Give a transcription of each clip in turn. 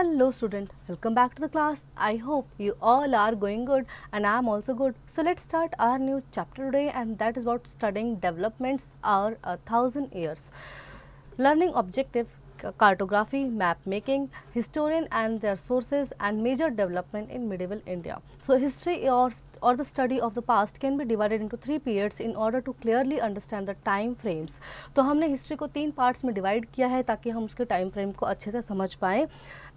Hello student, welcome back to the class. I hope you all are going good and I am also good. So let's start our new chapter today, and that is about studying developments over 1,000 years. Learning objective, cartography, map making, historian and their sources, and major development in medieval India. So history or the study of the past can be divided into three periods in order to clearly understand the time frames. तो हमने history को तीन parts में divide किया है ताकि हम उसके टाइम फ्रेम को अच्छे से समझ पाएँ.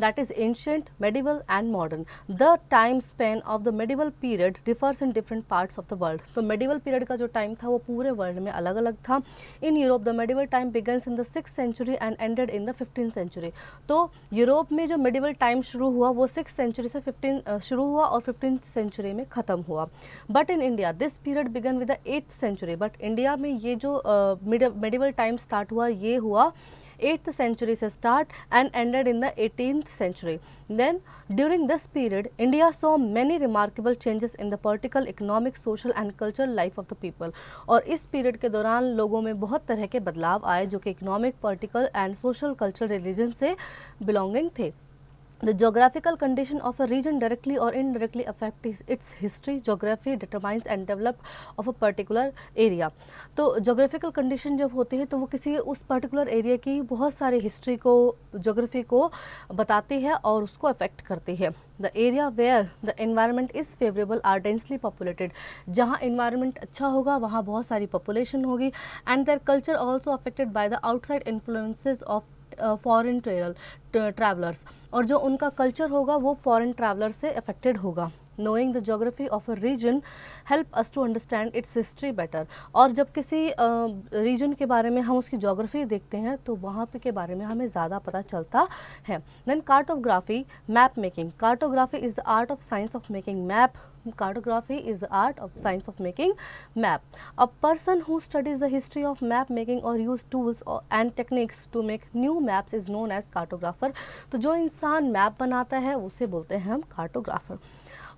That is ancient, medieval and modern. The time span of the medieval period differs in different parts of the world. तो मेडिवल पीरियड का जो टाइम था वो पूरे वर्ल्ड में अलग अलग था. In Europe the medieval time begins in the 6th century and ended in the 15th century. तो यूरोप में जो मेडिवल टाइम शुरू हुआ वो 6th सेंचुरी से 15 शुरू हुआ और 15th सेंचुरी में ख़त्म हुआ. But in India this period began with the 8th century. But India में ये जो मेडिवल टाइम स्टार्ट हुआ ये हुआ 8th century से start and ended in the 18th century. Then during this period, India saw many remarkable changes in the political, economic, social and cultural life of the people. और इस period के दौरान लोगों में बहुत तरह के बदलाव आए जो कि economic, political and social, cultural, religion से बिलोंगिंग थे. The geographical condition of a region directly or indirectly affects its history. Geography determines and develop of a particular area. तो geographical condition जब होती है तो वो किसी उस particular area की बहुत सारे history को, geography को बताती है और उसको affect करती है. The area where the environment is favorable are densely populated. जहाँ environment अच्छा होगा वहाँ बहुत सारी population होगी. And their culture also affected by the outside influences of foreign travellers. और जो उनका कल्चर होगा वो फॉरेन ट्रैवलर से अफेक्टेड होगा. Knowing the geography of a region help us to understand its history better. और जब किसी रीजन के बारे में हम उसकी जोग्राफी देखते हैं तो वहाँ पे के बारे में हमें ज़्यादा पता चलता है. Then cartography, map making. Cartography is the art of science of making map. Cartography is the art of science of making map. A person who studies the history of map making or use tools and techniques to make new maps is known as cartographer. तो जो इंसान map बनाता है उसे बोलते हैं हम cartographer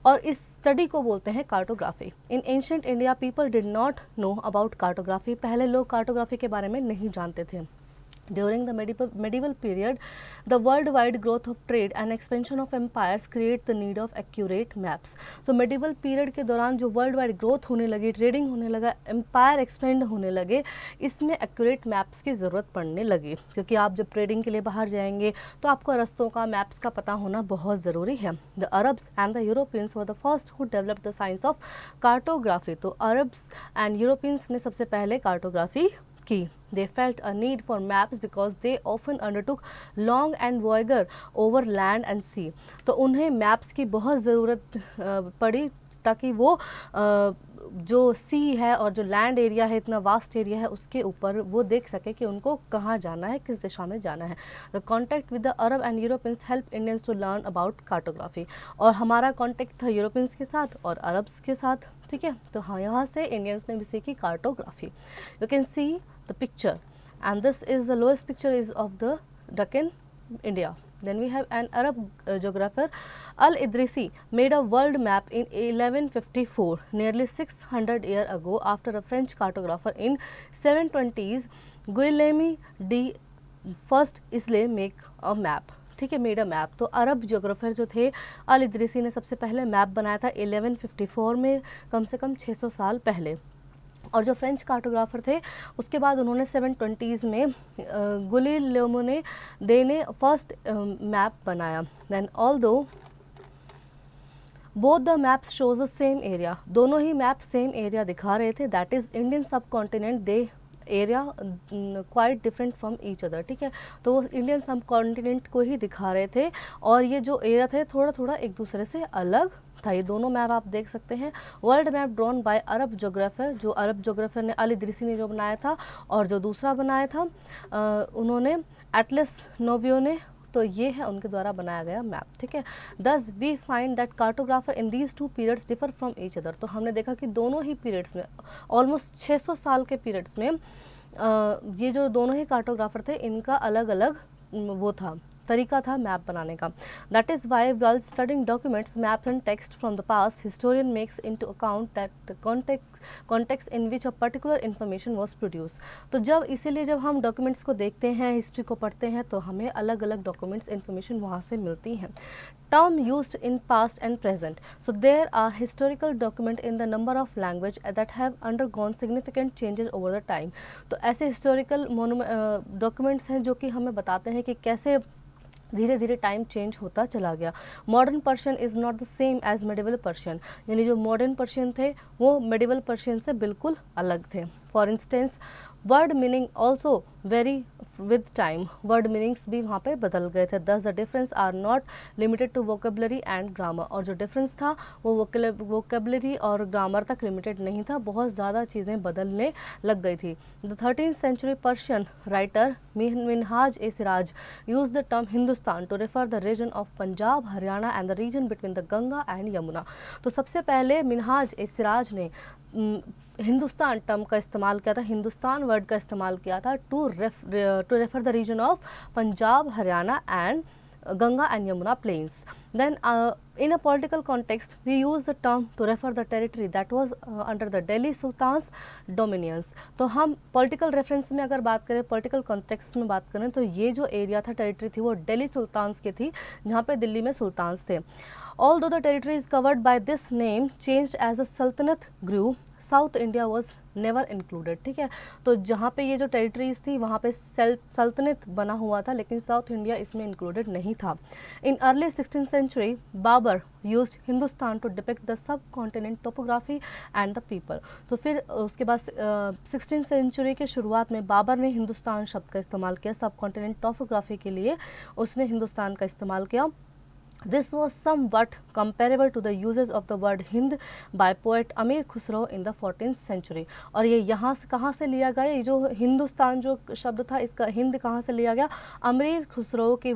और इस स्टडी को बोलते हैं cartography. In ancient India people did not know about cartography. पहले लोग कार्टोग्राफी के बारे में नहीं जानते थे. During the medieval period, the worldwide growth of trade and expansion of empires create the need of accurate maps. So medieval period के दौरान जो worldwide growth होने लगी, trading होने लगा, empire expand होने लगे, इसमें accurate maps की ज़रूरत पड़ने लगी. क्योंकि आप जब trading के लिए बाहर जाएंगे तो आपको रास्तों का, maps का पता होना बहुत ज़रूरी है. The Arabs and the Europeans were the first who developed the science of cartography. तो Arabs and Europeans ने सबसे पहले cartography की. They felt a need for maps because they often undertook long and voyager over land and sea. तो उन्हें maps की बहुत ज़रूरत पड़ी ताकि वो जो सी है और जो लैंड एरिया है, इतना वास्ट एरिया है, उसके ऊपर वो देख सके कि उनको कहाँ जाना है, किस दिशा में जाना है. The contact with the Arab and Europeans help Indians to learn about cartography. और हमारा कॉन्टैक्ट था यूरोपियंस के साथ और अरब्स के साथ. ठीक है, तो हाँ, यहाँ से इंडियंस ने भी सीखी cartography. You can see the picture, and this is the lowest picture is of the Deccan, India. Then we have an Arab geographer Al-Idrisi made a world map in 1154, nearly 600 years ago. After a French cartographer in 720s, Guillaume de first Isle make a map. ठीक है, made a map. तो अरब geographer जो थे अल इदरीसी ने सबसे पहले map बनाया था 1154 में, कम से कम 600 साल पहले. और जो फ्रेंच कार्टोग्राफर थे उसके बाद उन्होंने 720s में गुलिलेमो ने फर्स्ट मैप बनाया. Then although both the maps shows the same area. दोनों ही मैप सेम एरिया दिखा रहे थे. That is Indian subcontinent. They area quite different from each other. ठीक है, तो वो इंडियन सब कॉन्टिनेंट को ही दिखा रहे थे और ये जो एरिया थे थोड़ा थोड़ा एक दूसरे से अलग था. ये दोनों मैप आप देख सकते हैं. World map drawn by Arab geographer. जो अरब जोग्राफर ने अल इदरीसी ने जो बनाया था और जो दूसरा बनाया था उन्होंने एटलस नोवियो ने. तो ये है उनके द्वारा बनाया गया मैप. ठीक है, thus we find that cartographer in these two periods differ from each other. तो हमने देखा कि दोनों ही पीरियड्स में, ऑलमोस्ट 600 साल के पीरियड्स में ये जो दोनों ही कार्टोग्राफर थे इनका अलग अलग वो था, तरीका था मैप बनाने का. That is why while studying documents, maps and text from the past, historian makes into account that the context in which a particular information was produced. तो जब इसीलिए जब हम डॉक्यूमेंट्स को देखते हैं, हिस्ट्री को पढ़ते हैं, तो हमें अलग अलग डॉक्यूमेंट्स इन्फॉर्मेशन वहाँ से मिलती हैं. Term used in past and present. So there are historical document in the number of language that have undergone significant changes over the time. तो ऐसे historical डॉक्यूमेंट्स हैं जो कि हमें बताते हैं कि कैसे धीरे धीरे टाइम चेंज होता चला गया. Modern Persian is not the same as medieval Persian, यानी जो मॉडर्न पर्शियन थे वो मेडिवल पर्शियन से बिल्कुल अलग थे. For instance word meaning also vary with time, word meanings भी वहाँ पे बदल गए थे. Thus the difference are not limited to vocabulary and grammar, और जो डिफरेंस था वो वोकेबलरी और ग्रामर तक लिमिटेड नहीं था, बहुत ज़्यादा चीज़ें बदलने लग गई थी. The 13th century Persian writer Minhaj i Siraj use the term Hindustan to refer the region of Punjab, Haryana and the region between the Ganga and Yamuna. तो सबसे पहले मिनहाज ए सिराज ने हिंदुस्तान टर्म का इस्तेमाल किया था, हिंदुस्तान वर्ड का इस्तेमाल किया था to refer the region of Punjab, Haryana and Ganga and Yamuna plains. Then in a political context we use the term to refer the territory that was under the Delhi Sultan's dominions. तो हम political reference में अगर बात करें, political context में बात करें, तो ये जो एरिया था, टेरिटरी थी, वो दिल्ली सुल्तान्स की थी, जहाँ पे दिल्ली में सुल्तान्स थे. Although the territories covered by this name changed as the Sultanate grew, south India was never included. ठीक है, तो जहाँ पे ये जो टेरिटरीज थी वहाँ पे सल्तनत बना हुआ था, लेकिन साउथ इंडिया इसमें इंक्लूडेड नहीं था. In early 16th century Babur used Hindustan to depict the subcontinent topography and the people. तो फिर उसके बाद 16th century के शुरुआत में बाबर ने हिंदुस्तान शब्द का इस्तेमाल किया, सब कॉन्टिनेंट टोपोग्राफी के लिए उसने हिंदुस्तान का इस्तेमाल किया. This was somewhat comparable to the uses of the word Hind by poet Amir Khusro in the 14th century. और ये यहाँ से कहाँ से लिया गया, ये जो हिंदुस्तान जो शब्द था, इसका हिंद कहाँ से लिया गया, अमीर खुसरो की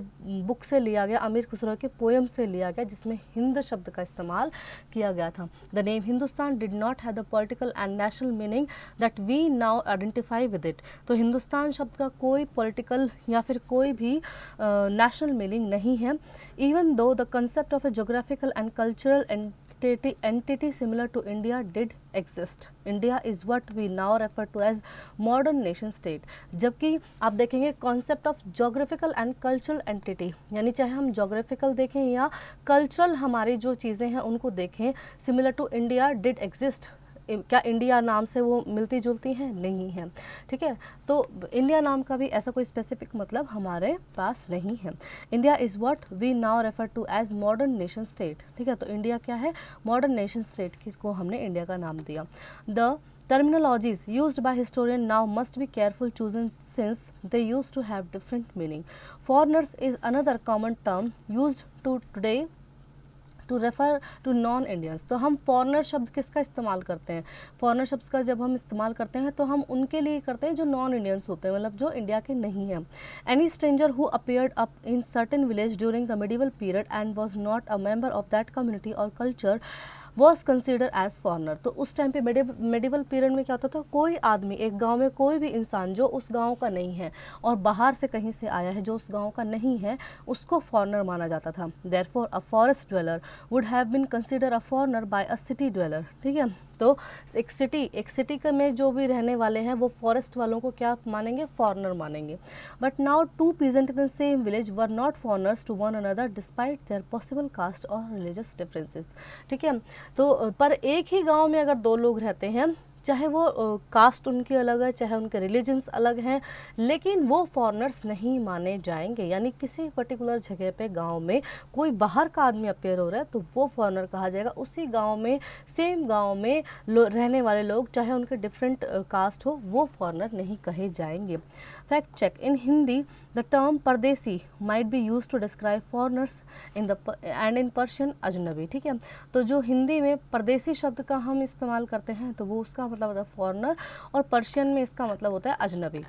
बुक से लिया गया, अमीर खुसरो के पोएम से लिया गया, जिसमें हिंद शब्द का इस्तेमाल किया गया था. The name Hindustan did not have the political and national meaning that we now identify with it. तो हिंदुस्तान शब्द का कोई पॉलिटिकल या फिर कोई भी नेशनल मीनिंग नहीं है. Even though the concept of a geographical and cultural entity similar to India did exist, India is what we now refer to as modern nation state. जबकि आप देखेंगे concept of geographical and cultural entity, यानी चाहे हम geographical देखें या cultural हमारी जो चीज़ें हैं उनको देखें, similar to India did exist. क्या इंडिया नाम से वो मिलती जुलती हैं? नहीं है. ठीक है, तो इंडिया नाम का भी ऐसा कोई स्पेसिफिक मतलब हमारे पास नहीं है. India is what we now refer to as modern nation state. ठीक है, तो इंडिया क्या है? मॉडर्न नेशन स्टेट को हमने इंडिया का नाम दिया. The terminologies used by historian now must be careful chosen since they used to have different meaning. Foreigners is another common term used to today to refer to non Indians. तो हम foreigner शब्द किसका इस्तेमाल करते हैं? Foreigner शब्द का जब हम इस्तेमाल करते हैं तो हम उनके लिए करते हैं जो नॉन इंडियंस होते हैं, मतलब जो इंडिया के नहीं हैं. Any stranger who appeared up in certain village during the medieval period and was not a member of that community और culture was consider as foreigner. तो उस टाइम पे मेडिवल पीरियड में क्या होता था, कोई आदमी, एक गांव में कोई भी इंसान जो उस गांव का नहीं है और बाहर से कहीं से आया है जो उस गांव का नहीं है, उसको फॉरनर माना जाता था. Therefore a forest dweller would have been consider a foreigner by a city dweller. ठीक है, तो एक सिटी के में जो भी रहने वाले हैं वो फॉरेस्ट वालों को क्या मानेंगे? फॉरनर मानेंगे. But now two peasant in the same village were not foreigners to one another despite their possible caste और रिलीजियस डिफरेंसेस. ठीक है, तो पर एक ही गांव में अगर दो लोग रहते हैं, चाहे वो कास्ट उनकी अलग है, चाहे उनके रिलीजन्स अलग हैं, लेकिन वो फॉरनर्स नहीं माने जाएंगे. यानी किसी पर्टिकुलर जगह पे गांव में कोई बाहर का आदमी अपेयर हो रहा है तो वो फॉरनर कहा जाएगा. उसी गांव में, सेम गांव में रहने वाले लोग, चाहे उनके डिफरेंट कास्ट हो, वो फॉरनर नहीं कहे जाएंगे. Fact check. In Hindi the term pardesi might be use to describe foreigners and in Persian ajnabi. ठीक है, तो जो हिंदी में परदेसी शब्द का हम इस्तेमाल करते हैं तो वो उसका मतलब होता है फॉरनर, और पर्शियन में इसका मतलब होता है अजनबी.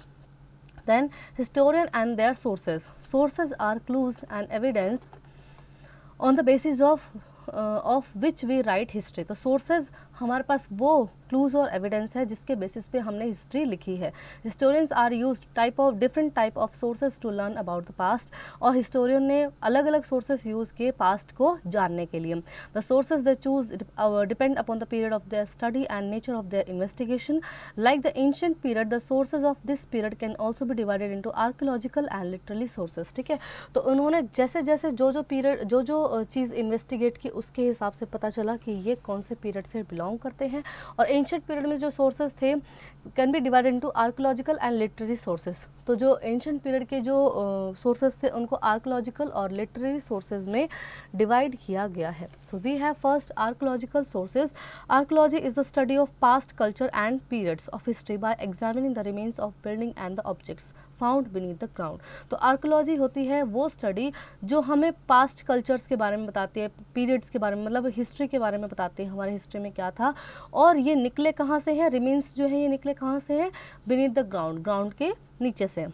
Then historian and their sources. Sources are clues and evidence on the basis of which we write history. तो सोर्सेज हमारे पास वो क्लूज और एविडेंस है जिसके बेसिस पे हमने हिस्ट्री लिखी है। Historians are used different type of sources to learn about the past, और हिस्टोरियन ने अलग अलग सोर्सेज यूज़ किए पास्ट को जानने के लिए। The sources they choose depend upon the period of their study and nature of their investigation. Like the ancient period, the sources of this period can also be divided into archaeological and literally sources. ठीक है, तो उन्होंने जैसे जैसे जो period जो चीज़ investigate की उसके हिसाब से पता चला कि ये कौन से पीरियड से बिलोंग करते हैं। और एंशिएंट पीरियड में जो सोर्सेज थे can be divided into archaeological and literary sources. तो जो एंशिएंट पीरियड के जो सोर्सेज थे उनको आर्कियोलॉजिकल और लिटरेरी सोर्सेज में डिवाइड किया गया है। So we have first archaeological sources. Archaeology is the study of past culture and periods of history by examining the remains of building and the objects found beneath the ground. तो archaeology होती है वो study जो हमें past cultures के बारे में बताती है, पीरियड्स के बारे में, मतलब हिस्ट्री के बारे में बताती है, हमारे हिस्ट्री में क्या था और ये निकले कहाँ से हैं, रिमेन्स जो है ये निकले कहाँ से हैं, बीनीथ द ग्राउंड, ग्राउंड के नीचे से।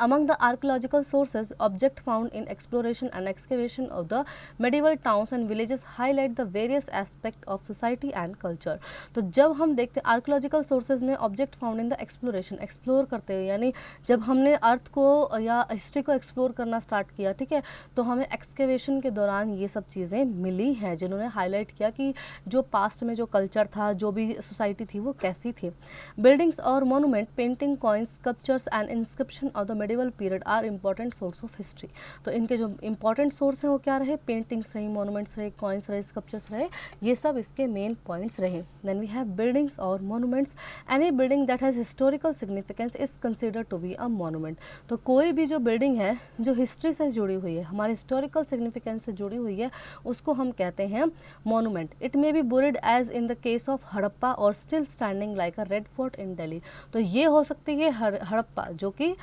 Among the archaeological sources, objects found in exploration and excavation of the medieval towns and villages highlight the various aspects of society and culture. तो जब हम देखते हैं आर्कियोलॉजिकल सोर्सेज में object found in the exploration, explore करते हुए, यानी जब हमने अर्थ को या हिस्ट्री को एक्सप्लोर करना स्टार्ट किया, ठीक है, तो हमें एक्सकेवेशन के दौरान ये सब चीज़ें मिली हैं जिन्होंने हाईलाइट किया कि जो पास्ट में जो कल्चर था, जो भी सोसाइटी थी वो कैसी थी। बिल्डिंग्स और monument, painting, coins, sculptures and inscription of the medieval period are important source of history. तो इनके जो इंपॉर्टेंट सोर्स हैं वो क्या रहे, पेंटिंग्स रही, मोनूमेंट्स रहे, कॉइन्स रहे, स्कल्पचर्स रहे, ये सब इसके मेन पॉइंट्स रहे। देन वी हैव बिल्डिंग्स और monuments. Any building that has historical significance is considered to be a monument. तो कोई भी जो बिल्डिंग है जो हिस्ट्री से जुड़ी हुई है, हमारे हिस्टोरिकल सिग्निफिकेंस से जुड़ी हुई है, उसको हम कहते हैं monument. It may be buried as in the case of Harappa और still standing like a red fort in Delhi. तो ये हो सकती है हड़प्पा जो कि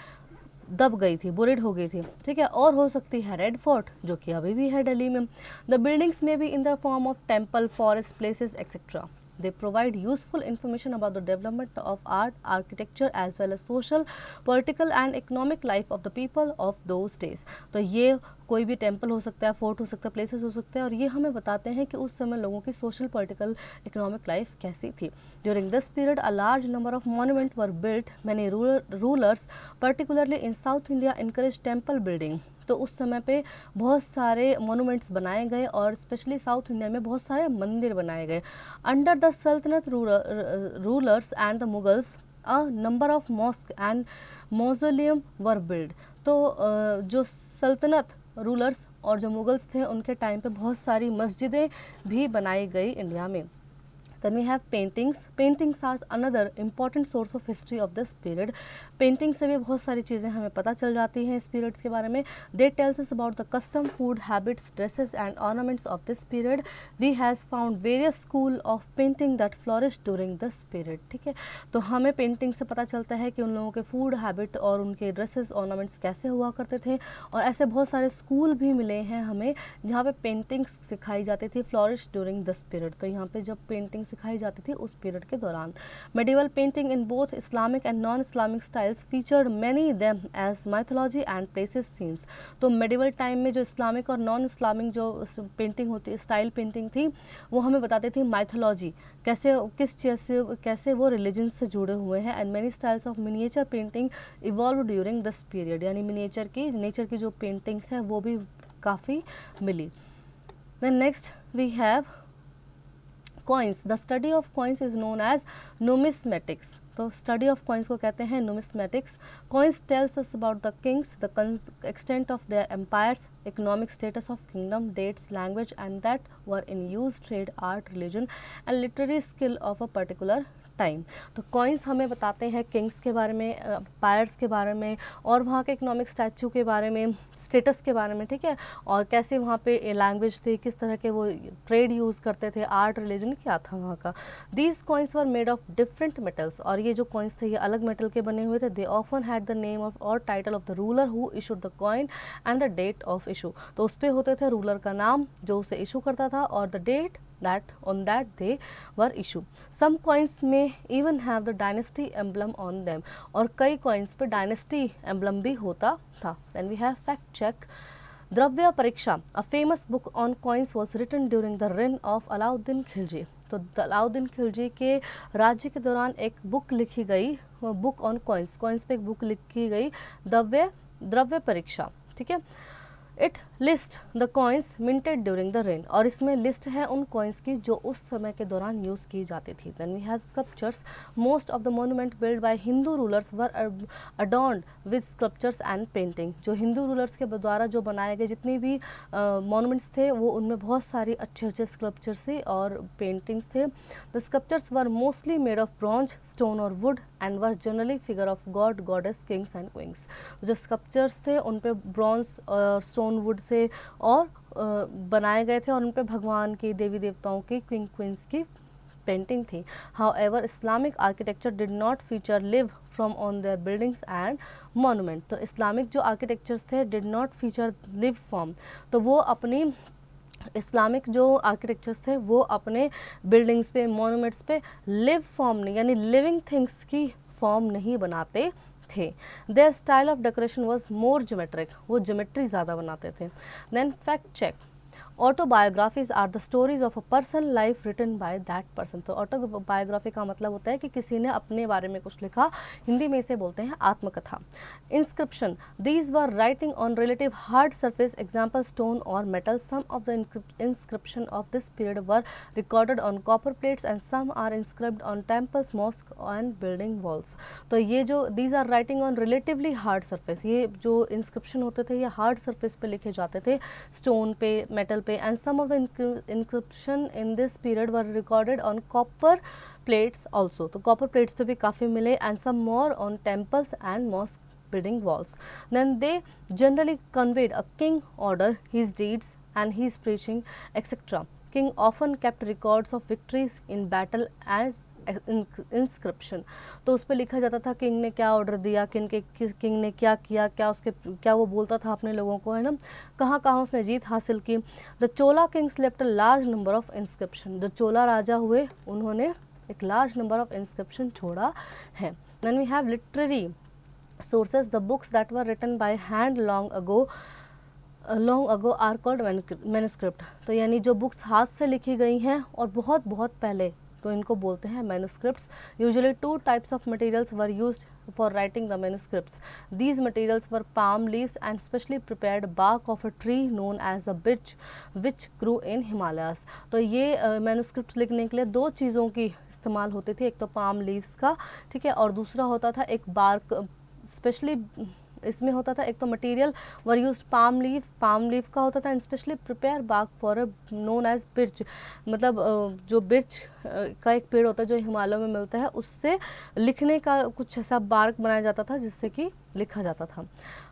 दब गई थी, बुरिड हो गई थी, ठीक है, और हो सकती है रेड फोर्ट जो कि अभी भी है दिल्ली में। द बिल्डिंग्स में be in the form of temple, forest, places etcetera. They provide useful information about the development of art, architecture as well as social, political and economic life of the people of those days. तो ये कोई भी temple हो सकता है, fort हो सकता है, प्लेसेस हो सकते हैं, और ये हमें बताते हैं कि उस समय लोगों की सोशल, पॉलिटिकल, इकोनॉमिक लाइफ कैसी थी। During this period a large number of monument were built. Many rulers particularly in south India encourage temple building. तो उस समय पे बहुत सारे मोनूमेंट्स बनाए गए और स्पेशली साउथ इंडिया में बहुत सारे मंदिर बनाए गए। अंडर द सल्तनत rulers and the Mughals a number of mosque and मौजोलियम were build. तो जो सल्तनत रूलर्स और जो मुगल्स थे उनके टाइम पे बहुत सारी मस्जिदें भी बनाई गई इंडिया में। Then we have paintings. Paintings are another important source of history of this period. Painting से भी बहुत सारी चीज़ें हमें पता चल जाती हैं इस पीरियड्स के बारे में। They tells us about the custom, food, habits, dresses and ornaments of this period. We has found various school of painting that flourished during this period. ठीक है, तो हमें पेंटिंग से पता चलता है कि उन लोगों के फूड हैबिट और उनके ड्रेसेस, ऑर्नामेंट्स कैसे हुआ करते थे, और ऐसे बहुत सारे स्कूल भी मिले हैं हमें जहाँ पे पेंटिंग्स सिखाई जाती थी, फ्लॉरिश ड्यूरिंग दिस पीरियड। तो यहाँ पे जब पेंटिंग सिखाई जाती थी उस पीरियड के दौरान। Medieval painting in both Islamic and non Islamic styles featured many them as mythology and places scenes. तो मेडिवल टाइम में जो इस्लामिक और नॉन इस्लामिक जो पेंटिंग होती, स्टाइल पेंटिंग थी, वो हमें बताती थी माइथोलॉजी, कैसे, किस चीज़ से, कैसे वो रिलीजन से जुड़े हुए हैं। And many styles of miniature painting evolve during this period, यानी मिनिएचर की, नेचर की जो पेंटिंग्स हैं वो भी काफ़ी मिली। Then next we have coins. The study of coins is known as numismatics. तो स्टडी ऑफ कॉइन्स को कहते हैं numismatics. Coins tells us about the kings, the extent of their empires, economic status of kingdom, dates, language and that were in use, trade, art, religion and literary skill of a particular time. तो coins हमें बताते हैं Kings के बारे में, empires के बारे में, और वहाँ के इकोनॉमिक स्टैचू के बारे में, स्टेटस के बारे में, ठीक है, और कैसे वहाँ पे लैंग्वेज थी, किस तरह के वो ट्रेड यूज़ करते थे, आर्ट, रिलीजन क्या था वहाँ का। These coins were made of different metals. और ये जो कॉइन्स थे ये अलग मेटल के बने हुए थे। They often had the name of और title of the ruler who issued the coin and the date of issue. तो उस पर होते थे रूलर का नाम जो उसे इशू करता था और the date that on that they were issued. Some coins may even have the dynasty emblem on them. और कई coins पे dynasty emblem भी होता था। Then we have fact check. Dravya Pariksha, a famous book on coins, was written during the reign of Alauddin Khilji. तो अलाउद्दीन खिलजी के राज्य के दौरान एक बुक लिखी गई, बुक ऑन कॉइन्स, कॉइन्स पे एक बुक लिखी गई, द्रव्य परीक्षा, ठीक है। It list the coins minted during the rain, और इसमें लिस्ट है उन कॉइन्स की जो उस समय के दौरान यूज़ की जाती थी। Then we have sculptures, most of the monument build by Hindu rulers were adorned with sculptures and painting. जो हिंदू रूलर्स के द्वारा जो बनाए गए जितनी भी मोन्यूमेंट्स थे वो उनमें बहुत सारी अच्छे अच्छे स्कल्पचर्स थे और पेंटिंग्स थे। The sculptures were mostly made of bronze, stone और wood and was generally figure of god, goddess, kings and queens. जो स्कल्पचर्स थे उन पे ब्रॉन्ज और स्टोन वुड से और बनाए गए थे और उन पे भगवान की, देवी देवताओं की, किंग क्वींस की पेंटिंग थी। However, Islamic architecture did not feature live from on their buildings and monument। तो इस्लामिक जो आर्किटेक्चर्स थे did not feature live from, तो वो अपनी इस्लामिक जो आर्किटेक्चर्स थे वो अपने बिल्डिंग्स पे, मोनूमेंट्स पे लिव फॉर्म नहीं, यानी लिविंग थिंग्स की फॉर्म नहीं बनाते थे। Their style of decoration was more geometric, वो ज्योमेट्री ज़्यादा बनाते थे। Then fact check, autobiographies are the stories of a person life written by that person. तो ऑटोबायोग्राफी का मतलब होता है कि किसी ने अपने बारे में कुछ लिखा, हिंदी में इसे बोलते हैं आत्मकथा। Inscription, these were writing on relative hard surface, example stone और metal. Some of the inscription of this period were recorded on copper plates and some are inscribed on temples, mosque and building walls. तो ये जो these are writing on relatively hard surface, ये जो inscription होते थे ये hard surface पे लिखे जाते थे, स्टोन पे, मेटल पे, and some of the inscription in this period were recorded on copper plates also। तो copper plates पे भी काफ़ी मिले, and some more on temples and mosque building walls। Then they generally conveyed a king order, his deeds and his preaching, etc। King often kept records of victories in battle as inscription. तो उस पर लिखा जाता था king ने क्या order दिया, king ने क्या किया, क्या वो बोलता था अपने लोगों को, है ना, कहाँ कहाँ उसने जीत हासिल की। The Chola Kings left a large number of inscription. जो चोला राजा हुए उन्होंने एक लार्ज नंबर ऑफ इंस्क्रिप्शन छोड़ा है। Then we have literary sources, the books that were written by hand long ago are called manuscript. तो यानी जो बुक्स हाथ से लिखी गई हैं और बहुत बहुत पहले, तो इनको बोलते हैं manuscripts. Usually 2 types of materials were used for writing the manuscripts. These materials were palm leaves and specially prepared bark of a tree known as a birch which grew in Himalayas. तो ये मैन्युस्क्रिप्ट लिखने के लिए 2 चीज़ों की इस्तेमाल होती थी, एक तो पाम लीव्स का, ठीक है, और दूसरा होता था एक बार्क, स्पेशली इसमें होता था एक तो material were use palm leaf का होता था, and specially prepare bark for a known as birch. मतलब जो बिर्च का एक पेड़ होता है जो हिमालयों में मिलता है, उससे लिखने का कुछ ऐसा बार्क बनाया जाता था जिससे कि लिखा जाता था।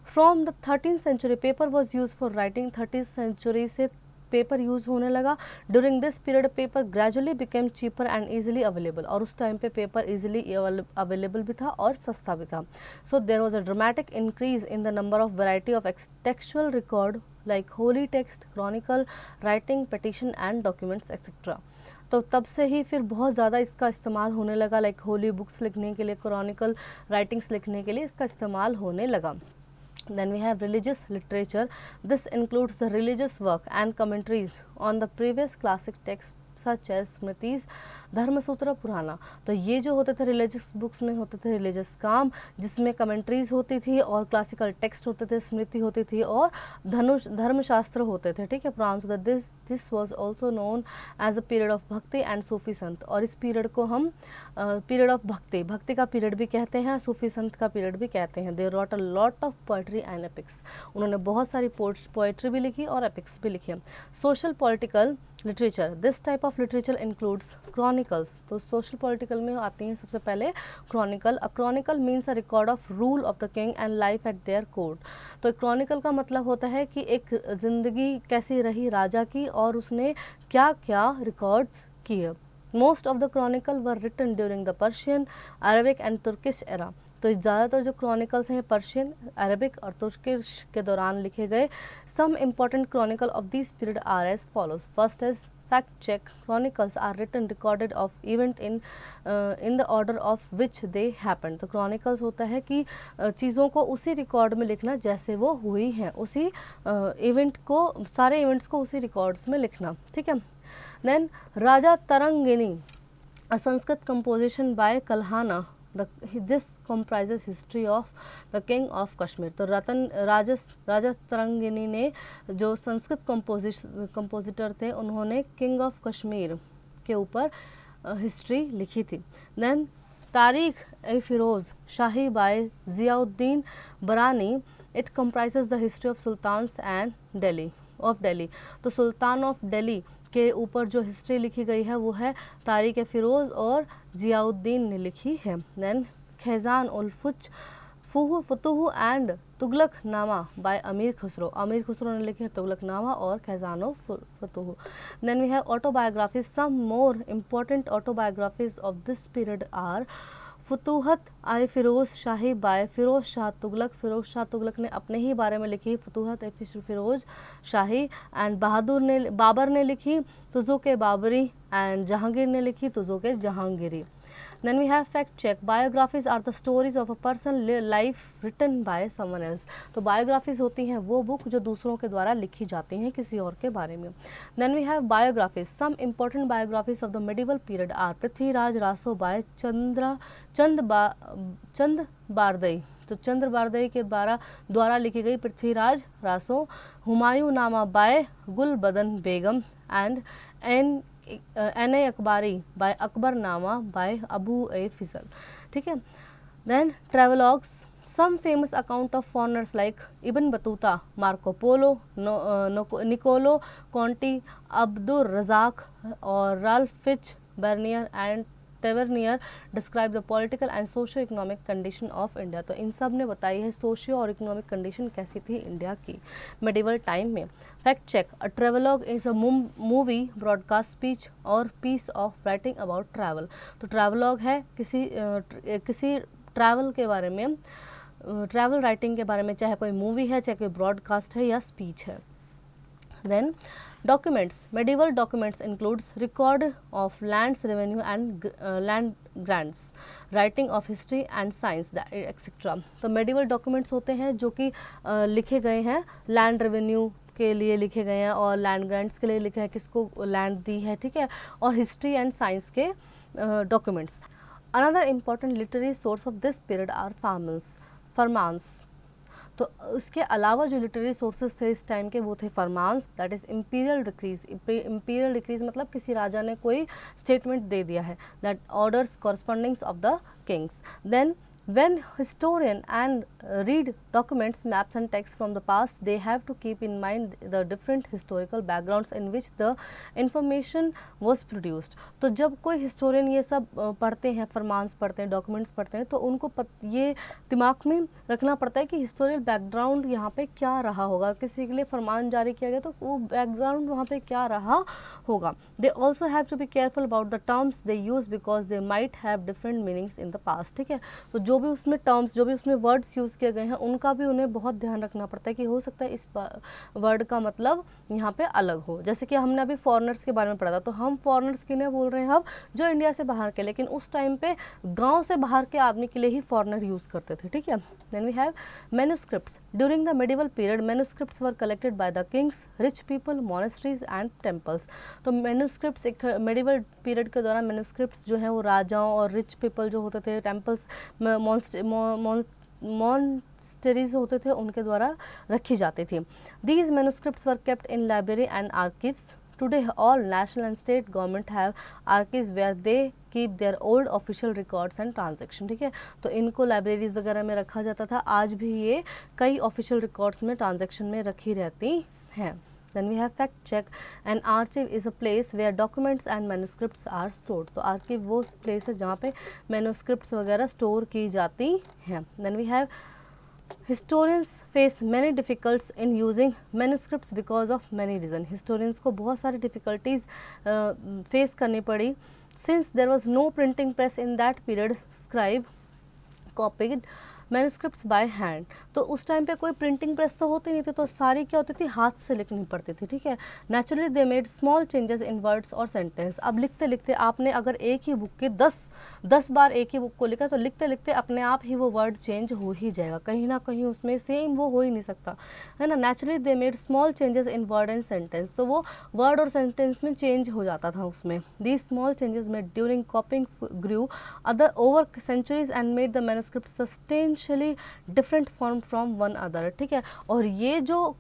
From the 13th century paper was use for writing. 13th century से पेपर यूज़ होने लगा। During this period paper gradually became cheaper and easily available. और उस टाइम पे पेपर ईजिली अवेलेबल भी था और सस्ता भी था। So there was a dramatic increase in the number of variety of textual record like holy text, chronicle, writing, petition and documents etcetera. तो तब से ही फिर बहुत ज़्यादा इसका इस्तेमाल होने लगा, लाइक होली बुक्स लिखने के लिए, क्रॉनिकल राइटिंग्स लिखने के लिए इसका इस्तेमाल होने लगा। Then we have religious literature. This includes the religious work and commentaries on the previous classic texts such as Smritis, धर्मसूत्र, पुराना। तो ये जो होते थे रिलीजियस बुक्स में होते थे रिलीजियस काम, जिसमें कमेंट्रीज होती थी और क्लासिकल टेक्स्ट होते थे, स्मृति होती थी और धर्मशास्त्र होते थे, ठीक है, Purana. So this was also known as a period of bhakti and Sufi sant. और इस पीरियड को हम पीरियड ऑफ भक्ति का पीरियड भी कहते हैं, सूफी संत का पीरियड भी कहते हैं। They wrote a lot of poetry and epics. उन्होंने बहुत सारी पोएट्री भी लिखी और एपिक्स भी लिखे। Social political literature, this type of literature includes chronicles. तो सोशल पॉलिटिकल में आती हैं सबसे पहले Chronicle. A Chronicle means a record of rule of the king and life at there court. तो क्रॉनिकल का मतलब होता है कि एक जिंदगी कैसी रही राजा की और उसने क्या क्या रिकॉर्ड्स किए। Most of the chronicle were written during the Persian, Arabic and Turkish era. तो ज़्यादातर जो क्रॉनिकल्स हैं पर्शियन, अरबिक और तुर्किश के दौरान लिखे गए। Some important chronicle of this period are as follows. First is fact check. Chronicles are written recorded of event in the order of which they happen. तो क्रॉनिकल्स होता है कि चीज़ों को उसी रिकॉर्ड में लिखना जैसे वो हुई हैं, उसी इवेंट को, सारे इवेंट्स को उसी रिकॉर्ड्स में लिखना, ठीक है। Then Raja Tarangini, a Sanskrit composition by Kalhana. This comprises history of the king of Kashmir. तो राजा तरंगिनी ने जो संस्कृत कंपोजिटर थे उन्होंने किंग ऑफ कश्मीर के ऊपर हिस्ट्री लिखी थी. Then Tarikh i Firoz Shahi by Ziauddin Barani. It comprises the history of sultans and Delhi of Delhi. तो सुल्तान ऑफ दिल्ली के ऊपर जो हिस्ट्री लिखी गई है वो है तारीख ए फिरोज और जियाउद्दीन ने लिखी है. देन खैजान उल फतूह एंड तुगलक नामा बाय अमीर खुसरो. अमीर खुसरो ने लिखे तुगलक नामा और Khazain ul Futuh. Then we have autobiographies. Some more important autobiographies of this period are Futuhat i Firoz Shahi by Firoz Shah Tughlaq. Firoz Shah Tughlaq ने अपने ही बारे में लिखी फतूहत ए फिरोज शाही. एंड बाबर ने लिखी तुज़ुक-ए बाबरी एंड जहांगीर ने लिखी तुज़ुक-ए Jahangiri. Then we have fact check. Biographies are the stories of a person life written by someone else. तो biographies होती हैं वो बुक जो दूसरों के द्वारा लिखी जाती हैं किसी और के बारे में. Then we have biographies. Some important biographies of the medieval period are Prithviraj Raso by चंद बारदई. तो चंद्र बारदई के द्वारा लिखी गई Prithviraj Raso. Humayun Nama by Gulbadan Begum and Ain e Akbari by Akbar नामा बाय अबू ए फिजल. ठीक है. Then travelogues. Some famous account of foreigners like Ibn Battuta, Marco Polo, Nicolo Conti, Abdul Razzaq और Ralph Fitch Bernier and Tavernier describe the political and socio economic condition of India. तो इन सब ने बताई है socio और economic condition कैसी थी इंडिया की मेडिवल टाइम में. Fact check. A travelogue is a movie broadcast speech और piece of writing about travel. तो ट्रैवलॉग है किसी ट्रैवल के बारे में, ट्रैवल राइटिंग के बारे में, चाहे कोई मूवी है, चाहे कोई ब्रॉडकास्ट है या स्पीच है. Then documents. Medieval documents includes record of lands revenue and land grants, writing of history and science etc. तो medieval documents होते हैं जो कि लिखे गए हैं लैंड रेवेन्यू के लिए लिखे गए हैं और लैंड ग्रांट्स के लिए लिखे हैं किसको लैंड दी है. ठीक है. और हिस्ट्री एंड साइंस के documents. Another important literary source of this period are farmans. तो उसके अलावा जो लिटरेरी सोर्सेज थे इस टाइम के वो थे farmans. That is imperial decrees. Imperial decrees मतलब किसी राजा ने कोई स्टेटमेंट दे दिया है. That orders correspondings of the kings. Then when historian and read documents, maps and texts from the past, they have to keep in mind the different historical backgrounds in which the information was produced. तो जब कोई historian ये सब पढ़ते हैं, फरमान्स पढ़ते हैं, documents पढ़ते हैं, तो उनको ये दिमाग में रखना पड़ता है कि हिस्टोरियल बैकग्राउंड यहाँ पे क्या रहा होगा. किसी के लिए फरमान जारी किया गया तो वो बैकग्राउंड वहाँ पे क्या रहा होगा. They also have to be careful about the terms they use because they might have different meanings in the past. ठीक है. तो जो भी उसमें टर्म्स, जो भी उसमें वर्ड्स यूज़ किए गए हैं उनका भी उन्हें बहुत ध्यान रखना पड़ता है कि हो सकता है इस वर्ड का मतलब यहाँ पे अलग हो. जैसे कि हमने अभी फॉरेनर्स के बारे में पढ़ा था, तो हम फॉरेनर्स के लिए बोल रहे हैं अब जो इंडिया से बाहर के, लेकिन उस टाइम पे गाँव से बाहर के आदमी के लिए ही फॉरेनर यूज़ करते थे. ठीक है. Then we have manuscripts. During the medieval period manuscripts were collected by the kings, rich people, monasteries and temples. तो मैन्युस्क्रिप्ट्स एक मेडिवल पीरियड के दौरान मैन्युस्क्रिप्ट्स जो हैं वो राजाओं और रिच पीपल जो होते थे, टेम्पल्स, मॉन्स्टरीज होते थे, उनके द्वारा रखी जाती थी. These manuscripts were kept in library and archives. Today all national and state government have archives where they keep their old official records and transaction. ठीक है. तो इनको लाइब्रेरीज वगैरह में रखा जाता था. आज भी ये कई ऑफिशियल रिकॉर्ड्स में ट्रांजेक्शन में रखी रहती हैं. Then we have fact check. An archive is a place where documents and manuscripts are stored. तो archive वो place है जहाँ पे manuscripts वगैरह store की जाती हैं. Then we have historians face many difficulties in using manuscripts because of many reasons. Historians को बहुत सारी difficulties face करनी पड़ी. Since there was no printing press in that period, scribe copied manuscripts by hand. तो उस time पे कोई printing press तो होती नहीं थी, तो सारी क्या होती थी, हाथ से लिखनी पड़ती थी, ठीक है। Naturally they made small changes in words और सेंटेंस। अब लिखते लिखते आपने अगर एक ही बुक के 10 बार एक ही बुक को लिखा, तो लिखते लिखते अपने आप ही वो वर्ड चेंज हो ही जाएगा, कहीं ना कहीं उसमें सेम वो हो ही नहीं सकता, है ना। Naturally they made small changes in word and sentence, तो वो वर्ड और सेंटेंस में चेंज हो जाता था उसमें। These small changes made during copying grew other over centuries and made the manuscript substantially different form from one other, ठीक है। और ये जो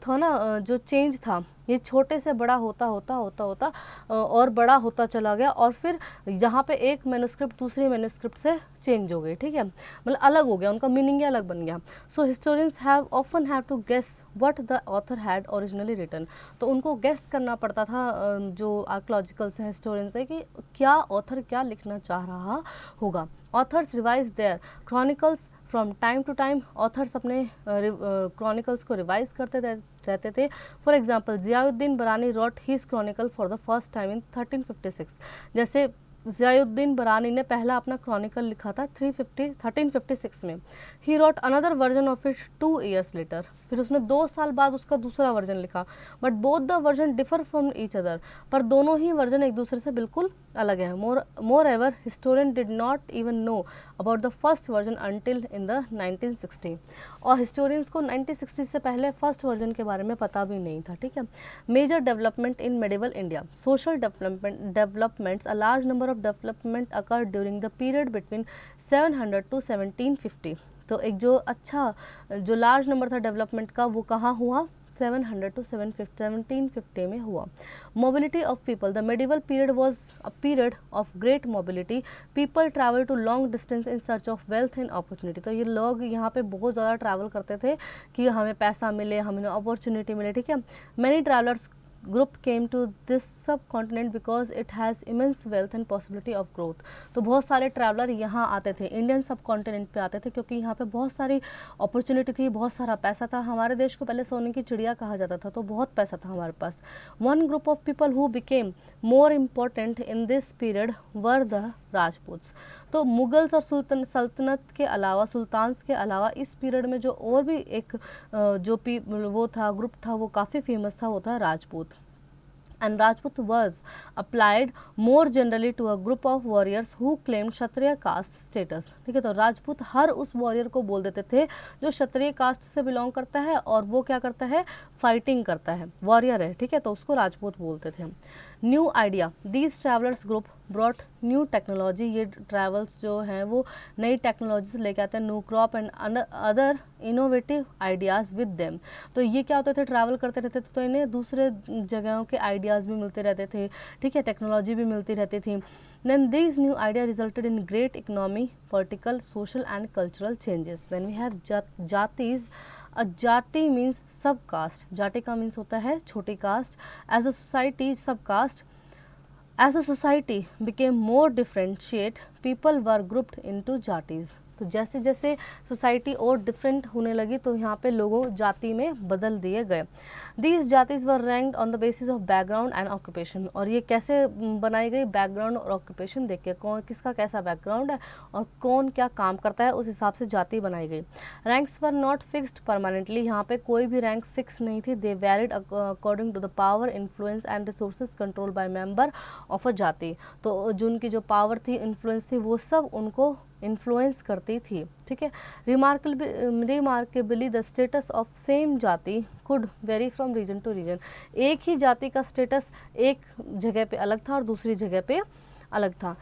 था ना, जो चेंज था, ये छोटे से बड़ा होता होता होता होता और बड़ा होता चला गया, और फिर यहाँ पे एक मैन्युस्क्रिप्ट दूसरी मैन्युस्क्रिप्ट से चेंज हो गई, ठीक है, मतलब अलग हो गया, उनका मीनिंग ही अलग बन गया। So historians have often have to guess what the author had originally written. तो उनको गेस करना पड़ता था जो आर्कोलॉजिकल्स हैं, हिस्टोरियंस है, कि क्या ऑथर क्या लिखना चाह रहा होगा। Authors revise their chronicles from time to time. Authors अपने क्रॉनिकल्स को रिवाइज करते रहते थे। For example Ziauddin Barani wrote his chronicle for the first time in 1356। जैसे ज़ियाउद्दीन बरानी ने पहला अपना क्रॉनिकल लिखा था 1356 में। He wrote another version of it 2 years later. फिर उसने 2 साल बाद उसका दूसरा वर्जन लिखा। But both the version differ from each other. पर दोनों ही वर्जन एक दूसरे से बिल्कुल अलग है। Moreover historian did not even know about the first version until in the 1960। और हिस्टोरियंस को 1960 से पहले फर्स्ट वर्जन के बारे में पता भी नहीं था, ठीक है। Major development in medieval India. Social developments, a large number of development occur during the period between 700 to 1750। तो एक जो लार्ज नंबर था डेवलपमेंट का, वो कहाँ हुआ, 700 टू 1750 में हुआ। Mobility of people. The medieval period was a period of great mobility. People travel to long distance in search of wealth and opportunity. तो ये लोग यहाँ पे बहुत ज़्यादा ट्रैवल करते थे कि हमें पैसा मिले, हमें अपॉर्चुनिटी मिले, ठीक है। Many travellers group came to this subcontinent because it has immense wealth and possibility of growth। तो बहुत सारे ट्रैवलर यहाँ आते थे, इंडियन सब कॉन्टिनेंट पे आते थे, क्योंकि यहाँ पे बहुत सारी अपॉर्चुनिटी थी, बहुत सारा पैसा था। हमारे देश को पहले सोने की चिड़िया कहा जाता था, तो बहुत पैसा था हमारे पास। One group of people who became more important in this period were the Rajputs. तो मुगल्स और सल्तनत के अलावा, सुल्तान्स के अलावा, इस पीरियड में जो और भी एक वो था, ग्रुप था, वो काफ़ी फेमस था, वो था Rajput. And Rajput was applied more generally to a group of warriors who claimed Kshatriya caste status, ठीक है। तो राजपूत हर उस वॉरियर को बोल देते थे जो क्षत्रिय कास्ट से बिलोंग करता है और वो क्या करता है, फाइटिंग करता है, वॉरियर है, ठीक है, तो उसको राजपूत बोलते थे। New idea. These travellers group brought new technology. ये ट्रैवल्स जो हैं वो नई टेक्नोलॉजी से लेके आते हैं, new crop and other innovative ideas with them. तो ये क्या होते थे, ट्रैवल करते रहते थे, तो इन्हें दूसरे जगहों के आइडियाज़ भी मिलते रहते थे, ठीक है, टेक्नोलॉजी भी मिलती रहती थी। Then these new ideas resulted in great economic, political, social and cultural changes. Then we have जातिज। A जाति means सब कास्ट। जाति का मीन्स होता है छोटी कास्ट। As a society, सब cast. As a society became more differentiate, people were grouped into जातिज। तो जैसे जैसे सोसाइटी और डिफरेंट होने लगी, तो यहाँ पे लोगों जाति में बदल दिए गए। These jatis were ranked on the basis of background and occupation. और ये कैसे बनाई गई, बैकग्राउंड और ऑक्यूपेशन देख के, कौन किसका कैसा बैकग्राउंड है और कौन क्या काम करता है, उस हिसाब से जाति बनाई गई। Ranks were not fixed permanently. यहाँ पे कोई भी रैंक फिक्स नहीं थी। They varied according to the power, influence and resources control by member of a jati. तो जो उनकी जो पावर थी, इन्फ्लुएंस थी, वो सब उनको इन्फ्लुएंस करती थी, ठीक है। Remarkably the status of same jati could vary from region to region. एक ही जाति का स्टेटस एक जगह पे अलग था और दूसरी जगह पे अलग था।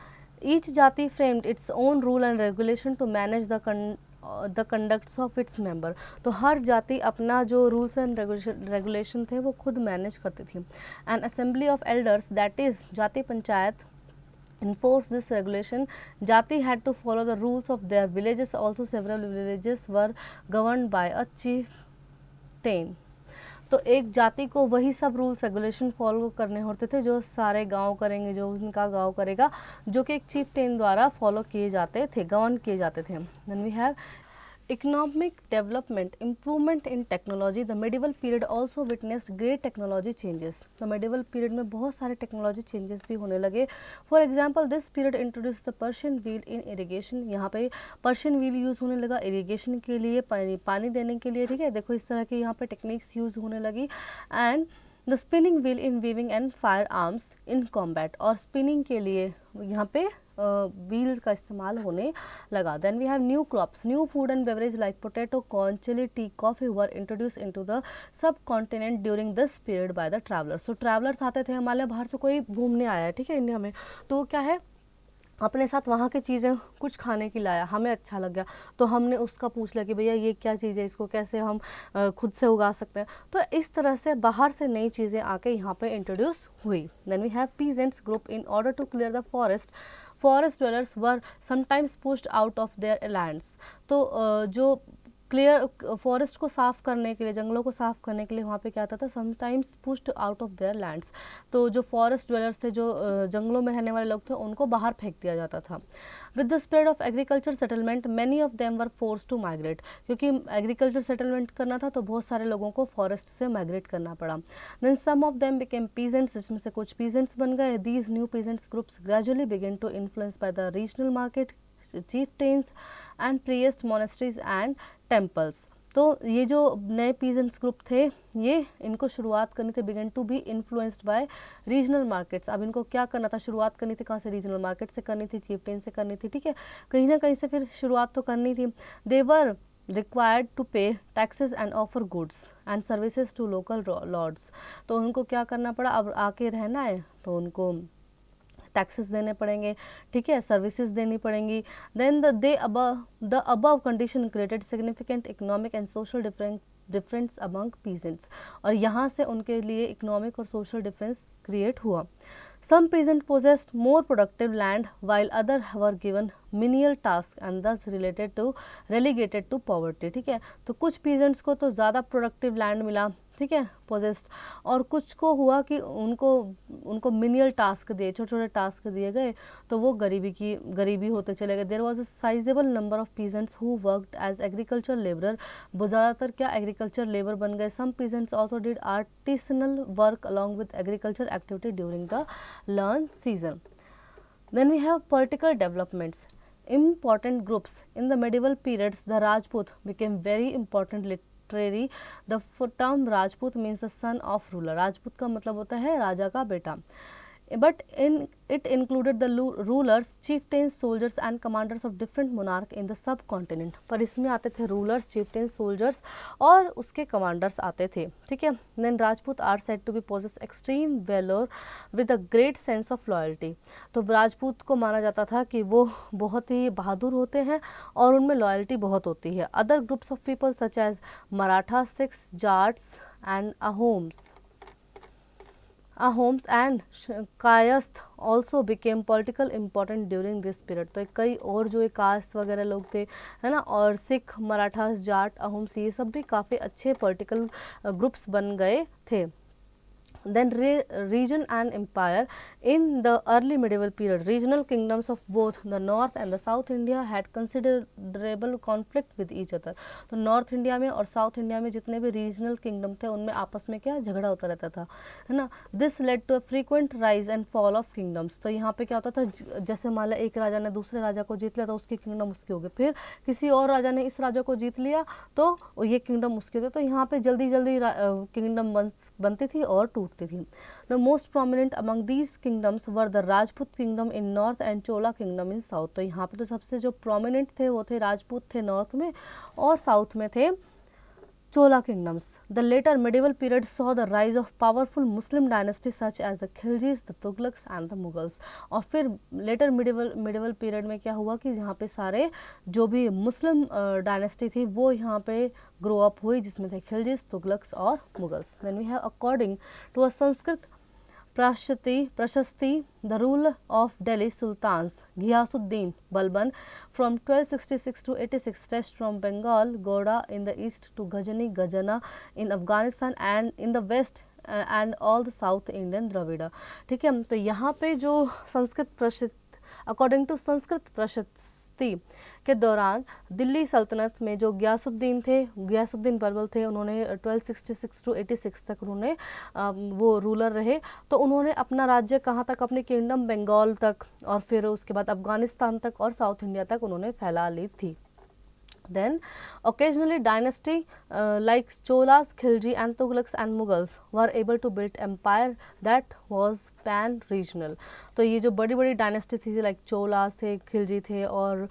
Each jati framed its own rule and regulation to manage the conducts of its member. तो हर जाति अपना जो रूल्स एंड रेगुलेशन थे वो खुद मैनेज करती थी। N assembly of elders, that is जाति panchayat, enforce this regulation. Jati had to follow the rules of their villages. Also several villages were governed by a chieftain. तो एक जाति को वही सब रूल्स रेगुलेशन फॉलो करने होते थे जो सारे गांव करेंगे, जो उनका गांव करेगा, जो कि एक चीफटेन द्वारा फॉलो किए जाते थे, गवर्न किए जाते थे। Then we have Economic development, improvement in technology, the medieval period also witnessed great technology changes. तो medieval period में बहुत सारे technology changes भी होने लगे. For example, this period introduced the Persian wheel in irrigation. यहाँ पे Persian wheel यूज़ होने लगा irrigation के लिए, पानी देने के लिए. ठीक है, देखो इस तरह की यहाँ पे techniques यूज़ होने लगी. And the spinning wheel in weaving and firearms in combat, और स्पिनिंग के लिए यहाँ पे व्हील का इस्तेमाल होने लगा. Then we have new crops, new food and beverage like potato, corn, chilli, tea, coffee were introduce into the subcontinent during this period by the travellers. तो ट्रैवलर्स आते थे, हमारे बाहर से कोई घूमने आया है, ठीक है, इंडिया में, तो क्या है अपने साथ वहाँ की चीज़ें कुछ खाने की लाया, हमें अच्छा लग गया तो हमने उसका पूछ लिया कि भैया ये क्या चीज़ है, इसको कैसे हम खुद से उगा सकते हैं. तो इस तरह से बाहर से नई चीज़ें आके यहाँ पे इंट्रोड्यूस हुई. Then we have peasants group. In order to clear the forest dwellers were sometimes pushed out of their lands. तो जो क्लियर फॉरेस्ट को साफ़ करने के लिए, जंगलों को साफ़ करने के लिए वहाँ पे क्या आता था, sometimes pushed out of their lands. तो जो फॉरेस्ट ड्वेलर्स थे, जो जंगलों में रहने वाले लोग थे, उनको बाहर फेंक दिया जाता था. With the spread of agriculture settlement many of them were force to migrate. क्योंकि एग्रीकल्चर सेटलमेंट करना था तो बहुत सारे लोगों को फॉरेस्ट से माइग्रेट करना पड़ा. Then some of them became peasants, जिसमें से कुछ पीजेंट्स बन गए. These new peasants groups gradually begin to influence by the regional market, chieftains and priests, monasteries and temples. तो ये जो नए पीजेंट्स ग्रुप थे, ये इनको शुरुआत करनी थी, began to be influenced by regional markets. अब इनको क्या करना था, शुरुआत करनी थी कहाँ से, रीजनल मार्केट से करनी थी, चीफटेन से करनी थी. ठीक है, कहीं ना कहीं से फिर शुरुआत तो करनी थी. They were required to pay taxes and offer goods and services to local lords. तो उनको क्या करना पड़ा, अब आके रहना है तो उनको टैक्सेस देने पड़ेंगे, ठीक है, सर्विसेज देनी पड़ेंगी. Then the above condition created significant economic and social difference among peasants. और यहाँ से उनके लिए इकोनॉमिक और सोशल डिफरेंस क्रिएट हुआ. Some peasants possessed more productive land while others were given menial tasks and thus relegated to poverty. ठीक है, तो कुछ peasants को तो ज़्यादा productive land मिला, ठीक है, पोजेस्ड, और कुछ को हुआ कि उनको मिनियल टास्क दिए, छोटे छोटे टास्क दिए गए, तो वो गरीबी होते चले गए. There was a sizable number of peasants who worked as agriculture labourer. ज़्यादातर क्या एग्रीकल्चर लेबर बन गए. Some peasants also did artisanal work along with agriculture activity during the lean season. Then we have political developments. Important groups in the medieval periods, the Rajput became very important literary. The term Rajput means the son of ruler. Rajput का मतलब होता है राजा का बेटा. But it included the rulers, chieftains, soldiers and commanders of different monarch in the subcontinent. पर इसमें आते थे rulers, chieftains, soldiers और उसके commanders आते थे, ठीक है. Then Rajput are said to be possess extreme valor with a great sense of loyalty. तो राजपूत को माना जाता था कि वो बहुत ही बहादुर होते हैं और उनमें लॉयल्टी बहुत होती है. Other groups of people such as Maratha, Sikhs, Jats and Ahoms and Kayastha also became political important during this period. तो कई और जो कास्ट वगैरह लोग थे, है ना, और सिख, मराठास, जाट, अहोम्स, ये सब भी काफ़ी अच्छे पॉलिटिकल ग्रुप्स बन गए थे. Then region and empire. In the early medieval period, regional kingdoms of both the north and the south India had considerable conflict with each other. तो नॉर्थ इंडिया में और साउथ इंडिया में जितने भी regional kingdom थे उनमें आपस में क्या झगड़ा होता रहता था, है ना. This led to a frequent rise and fall of kingdoms. तो यहाँ पे क्या होता था, जैसे मान लो एक राजा ने दूसरे राजा को जीत लिया तो उसकी किंगडम उसकी हो गई, फिर किसी और राजा ने इस राजा को जीत लिया तो ये किंगडम उसकी हो गई. तो यहाँ पे जल्दी जल्दी किंगडम बनती थी और टूटती थी. The most prominent among these kingdoms were the Rajput kingdom in north and Chola kingdom in south. तो यहाँ पे तो सबसे जो prominent थे वो थे राजपूत थे नॉर्थ में और साउथ में थे Chola kingdoms. The later medieval period saw the rise of powerful Muslim dynasties such as the Khiljis, the Tughlaqs and the Mughals. और फिर later medieval period में क्या हुआ कि यहाँ पे सारे जो भी मुस्लिम डायनेस्टी थी वो यहाँ पे ग्रो अप हुई, जिसमें थे खिलजिस, तुगलक्स और Mughals. Then we have according to a Sanskrit Prashasti, the rule of Delhi Sultans Ghiyasuddin Balban from 1266 to 86 stretched from Bengal, Goda in the east to Ghazni in Afghanistan and in the west and all the South Indian Dravida. ठीक है, तो यहाँ पे जो संस्कृत प्रसिद्ध according to Sanskrit प्रशस्ति बस्ती के दौरान दिल्ली सल्तनत में जो गयासुद्दीन बलबल थे, उन्होंने 1266 टू 86 तक उन्होंने वो रूलर रहे। तो उन्होंने अपना राज्य कहाँ तक, अपनी किंगडम बंगाल तक और फिर उसके बाद अफगानिस्तान तक और साउथ इंडिया तक उन्होंने फैला ली थी। Then occasionally dynasty like Cholas, Khilji and Tughlaqs and Mughals were able to build empire that was pan regional। तो ये जो बड़ी बड़ी डायनेस्टी थी लाइक चोलास थे, खिलजी थे और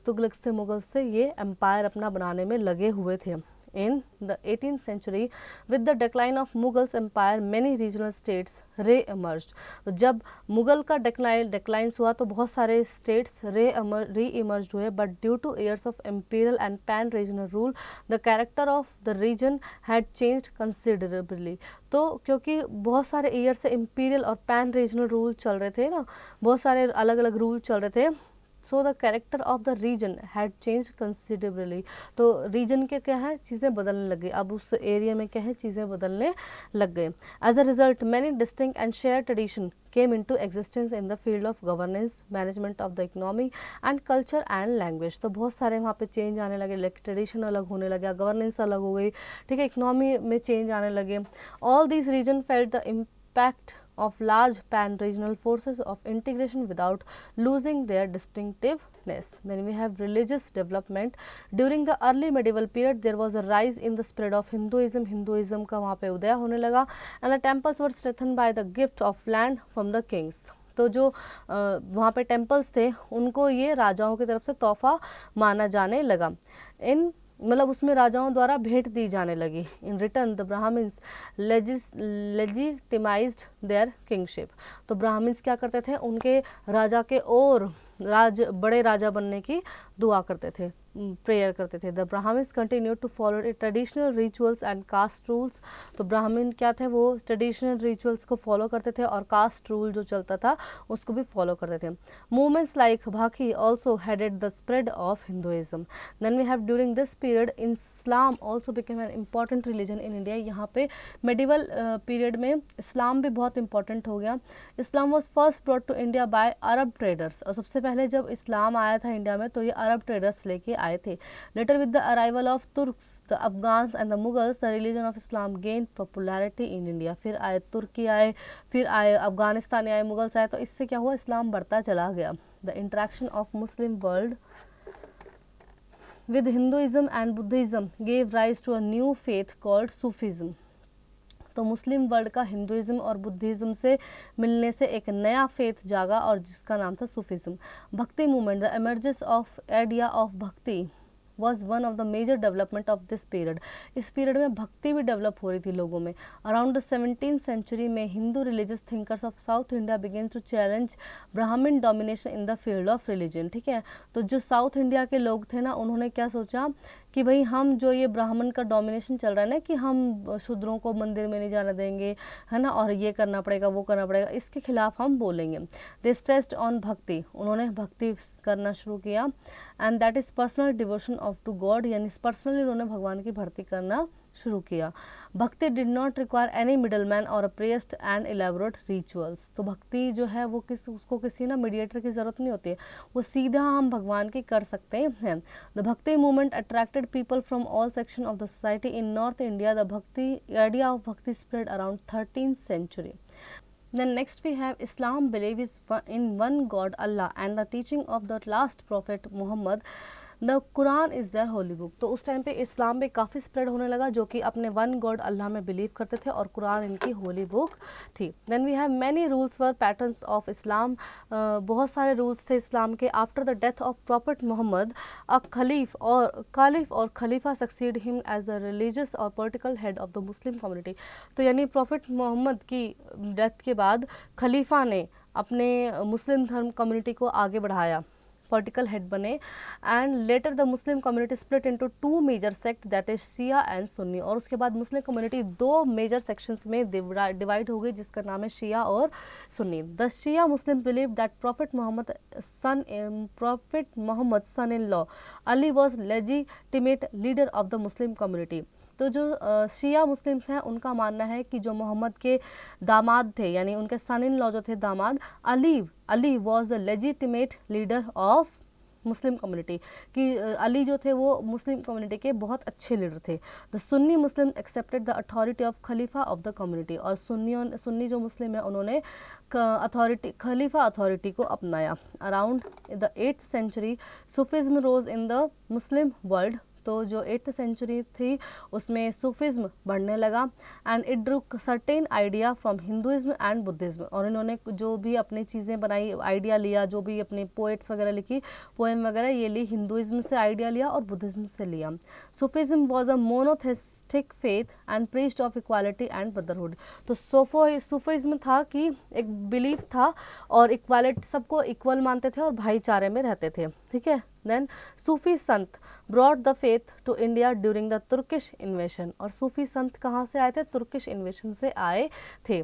तुगलक्स थे, मुगल्स थे, ये एम्पायर अपना बनाने में लगे हुए थे। In the 18th century, with the decline of Mughals empire, many regional states re-emerged। तो जब मुगल का डिक्लाइन हुआ तो बहुत सारे स्टेट्स री-इमर्ज हुए, but due two years of imperial and pan regional rule, the character of the region had changed considerably। तो क्योंकि बहुत सारे ईयर से imperial और pan regional रूल चल रहे थे ना, बहुत सारे अलग अलग रूल चल रहे थे, so the character of the region had change considerably. तो रीजन के क्या है, चीज़ें बदलने लग गई, अब उस एरिया में क्या है, चीज़ें बदलने लग गए। As a result many distinct and share tradition came into existence in the field of governance, management of the economy and culture and language। तो बहुत सारे वहाँ पे चेंज आने लगे, लाइक ट्रेडिशन अलग होने लगा, गवर्नेंस अलग हो गई, ठीक है, इकोनॉमी में चेंज आने लगे। All this region felt the impact of large pan-regional forces of integration without losing their distinctiveness। Then we have religious development। During the early medieval period there was a rise in the spread of Hinduism। Hinduism का वहाँ पे उदय होने लगा, and the temples were strengthened by the gift of land from the kings। तो जो वहाँ पे temples थे उनको ये राजाओं की तरफ से तोहफा माना जाने लगा। इन मतलब उसमें राजाओं द्वारा भेंट दी जाने लगी। In return the Brahmans legitimized their kingship. तो ब्राह्मण्स क्या करते थे, उनके राजा के और बड़े राजा बनने की दुआ करते थे, प्रेयर करते थे। The Brahmans continue to follow traditional rituals and caste rules. तो ब्राह्मण क्या थे, वो ट्रेडिशनल रिचुअल्स को फॉलो करते थे और कास्ट रूल जो चलता था उसको भी फॉलो करते थे। Movements like bhakti also headed the spread of Hinduism. Then we have during this period Islam also became an important religion in India. यहाँ पे मेडिवल पीरियड में इस्लाम भी बहुत इंपॉर्टेंट हो गया। Islam was first brought to India by Arab traders. और सबसे पहले जब इस्लाम आया था इंडिया में तो ये अरब ट्रेडर्स लेके आए थे। Later with the arrival of Turks, the Afghans and the Mughals, the religion of Islam gain popularity in India. फिर आए तुर्की आए, फिर आए अफगानिस्तानी आए, मुगल्स आए, तो इससे क्या हुआ, इस्लाम बढ़ता चला गया। The interaction of Muslim world with Hinduism and Buddhism gave rise to a new faith called Sufism। तो मुस्लिम वर्ल्ड का हिंदुइज्म और बुद्धिज्म से मिलने से एक नया फेथ जागा और जिसका नाम था सूफिज्म। भक्ति movement, the emergence of idea of भक्ति was one of the major development of this period। इस पीरियड में भक्ति भी डेवलप हो रही थी लोगों में। अराउंड द 17th century में Hindu religious thinkers of South India began to challenge Brahman domination in the field of religion. ठीक है, तो जो साउथ इंडिया के लोग थे ना, उन्होंने क्या सोचा कि भाई हम जो ये ब्राह्मण का डोमिनेशन चल रहा है ना, कि हम शूद्रों को मंदिर में नहीं जाने देंगे, है ना, और ये करना पड़ेगा वो करना पड़ेगा, इसके खिलाफ हम बोलेंगे। दे स्ट्रेस्ड ऑन भक्ति, उन्होंने भक्ति करना शुरू किया। And that is personal devotion of to God, यानी पर्सनली उन्होंने भगवान की भक्ति करना शुरू किया। Bhakti did not require any middle man और a priest and elaborate rituals. तो भक्ति जो है वो उसको किसी ना मीडिएटर की ज़रूरत नहीं होती है, वो सीधा हम भगवान की कर सकते हैं। द भक्ति movement attracted people from all section of the society in north India. The भक्ति आइडिया ऑफ भक्ति spread around 13th century। Then next we have Islam believes in one God Allah and the teaching of the last prophet Muhammad। The Quran is their holy book. तो उस time पे इस्लाम में काफ़ी spread होने लगा, जो कि अपने वन गॉड अल्लाह में बिलीव करते थे और कुरान इनकी होली बुक थी। Then we have many rules were patterns of Islam. बहुत सारे रूल्स थे इस्लाम के। After the death of prophet Mohammad, a caliph और खलीफा succeed him as the religious और political head of the Muslim community. तो यानी प्रॉफिट मोहम्मद की डेथ के बाद खलीफा ने अपने मुस्लिम धर्म कम्युनिटी को आगे बढ़ाया, पॉलिटिकल हेड बने। And later the Muslim community split into two major sect, that is Shia and Sunni. और उसके बाद मुस्लिम कम्युनिटी दो मेजर सेक्शंस में डिवाइड हो गई, जिसका नाम है शिया और Sunni. The Shia Muslim believe that prophet Mohammad son in law Ali was legitimate leader of the Muslim community. तो जो शिया मुस्लिम्स हैं उनका मानना है कि जो मोहम्मद के दामाद थे, यानी उनके सन इन लॉ जो थे दामाद, Ali was the legitimate leader of Muslim community कि अली जो थे वो मुस्लिम कम्युनिटी के बहुत अच्छे लीडर थे। The Sunni Muslim accepted the authority of Khalifa of the community, और सुन्नी जो मुस्लिम है उन्होंने खलीफा अथॉरिटी को अपनाया। Around the 8th century Sufism rose in the Muslim world, तो जो 8th सेंचुरी थी उसमें सूफिज्म बढ़ने लगा। And it drew certain idea from Hinduism and Buddhism, और इन्होंने जो भी अपनी चीज़ें बनाई, आइडिया लिया, जो भी अपने पोएट्स वगैरह लिखी, पोएम वगैरह ये ली, हिंदुइज्म से आइडिया लिया और बुद्धिज्म से लिया। Sufism was a monotheistic faith and preached of equality and brotherhood, तो सूफिज्म था कि एक बिलीफ था और इक्वालिटी, सबको इक्वल मानते थे और भाईचारे में रहते थे, ठीक है। Then Sufi sant brought the faith to India during the Turkish invasion, और सूफी संत कहाँ से आए थे? तुर्किश इन्वेशन से आए थे।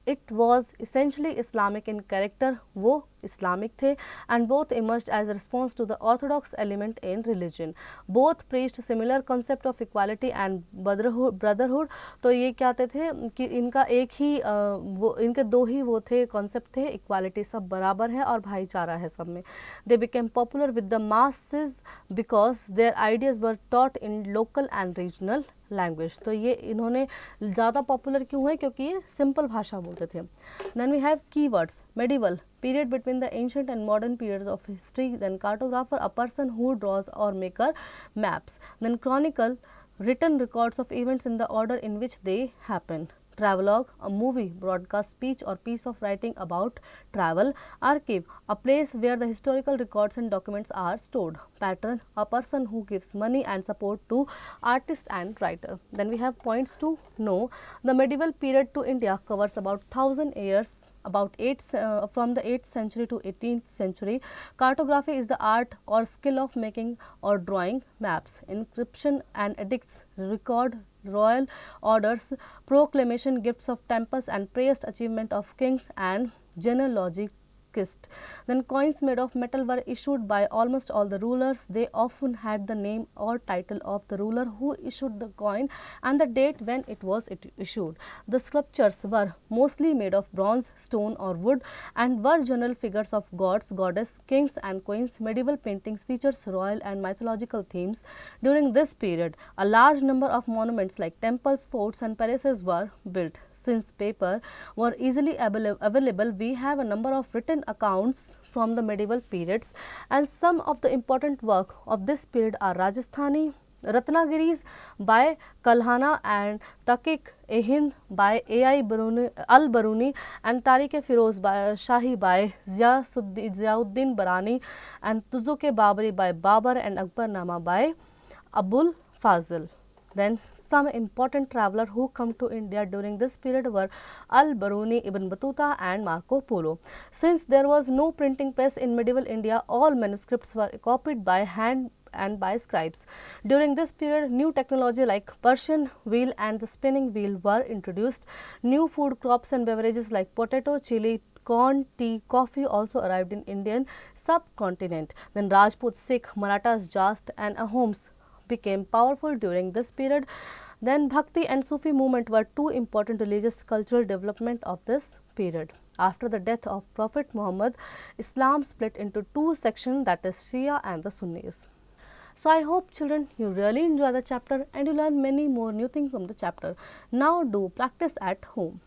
It was essentially Islamic in character, वो इस्लामिक थे। And both emerged as response to the orthodox element in religion, both preached similar concept of equality and brotherhood, तो ये क्या थे कि इनका एक ही वो इनके दो ही वो थे कॉन्सेप्ट थे, इक्वालिटी, सब बराबर है और भाईचारा है सब में। They became popular with the masses because their ideas were taught in local and regional language, तो ये इन्होंने ज़्यादा पॉपुलर क्यों है? क्योंकि ये सिंपल भाषा बोलते थे। Then we have keywords, medieval period between the ancient and modern periods of history, then cartographer, a person who draws or maker maps, then chronicle, written records of events in the order in which they happen, travelogue, a movie, broadcast speech or piece of writing about travel, archive, a place where the historical records and documents are stored, patron, a person who gives money and support to artist and writer. Then we have points to know. The medieval period to India covers about 1000 years, about from the 8th century to 18th century. Cartography is the art or skill of making or drawing maps. Inscription and edicts record royal orders, proclamation, gifts of temples and praised achievement of kings and genealogy. Then coins made of metal were issued by almost all the rulers. They often had the name or title of the ruler who issued the coin and the date when it was issued. The sculptures were mostly made of bronze, stone or wood and were general figures of gods, goddess, kings and queens. Medieval paintings features royal and mythological themes. During this period, a large number of monuments like temples, forts and palaces were built. Since paper were easily available, we have a number of written accounts from the medieval periods, and some of the important work of this period are Rajasthani Ratnagiris by Kalhana and Takik-e-Hind by A.I. al-Baruni and Tariq-e-Firoz by Shahi by Ziauddin Barani and Tuzuk-e-Babri by Babar and Akbarnama by Abul Fazl. Then some important travelers who come to India during this period were Al-Baruni, Ibn Battuta and Marco Polo. Since there was no printing press in medieval India, all manuscripts were copied by hand and by scribes. During this period, new technology like Persian wheel and the spinning wheel were introduced. New food crops and beverages like potato, chili, corn, tea, coffee also arrived in Indian subcontinent. Then Rajput, Sikh, Marathas, Jast and Ahoms became powerful during this period. Then Bhakti and Sufi movement were two important religious cultural development of this period. After the death of Prophet Muhammad, Islam split into two sections, that is Shia and the Sunnis. So I hope children you really enjoy the chapter and you learn many more new things from the chapter. Now do practice at home.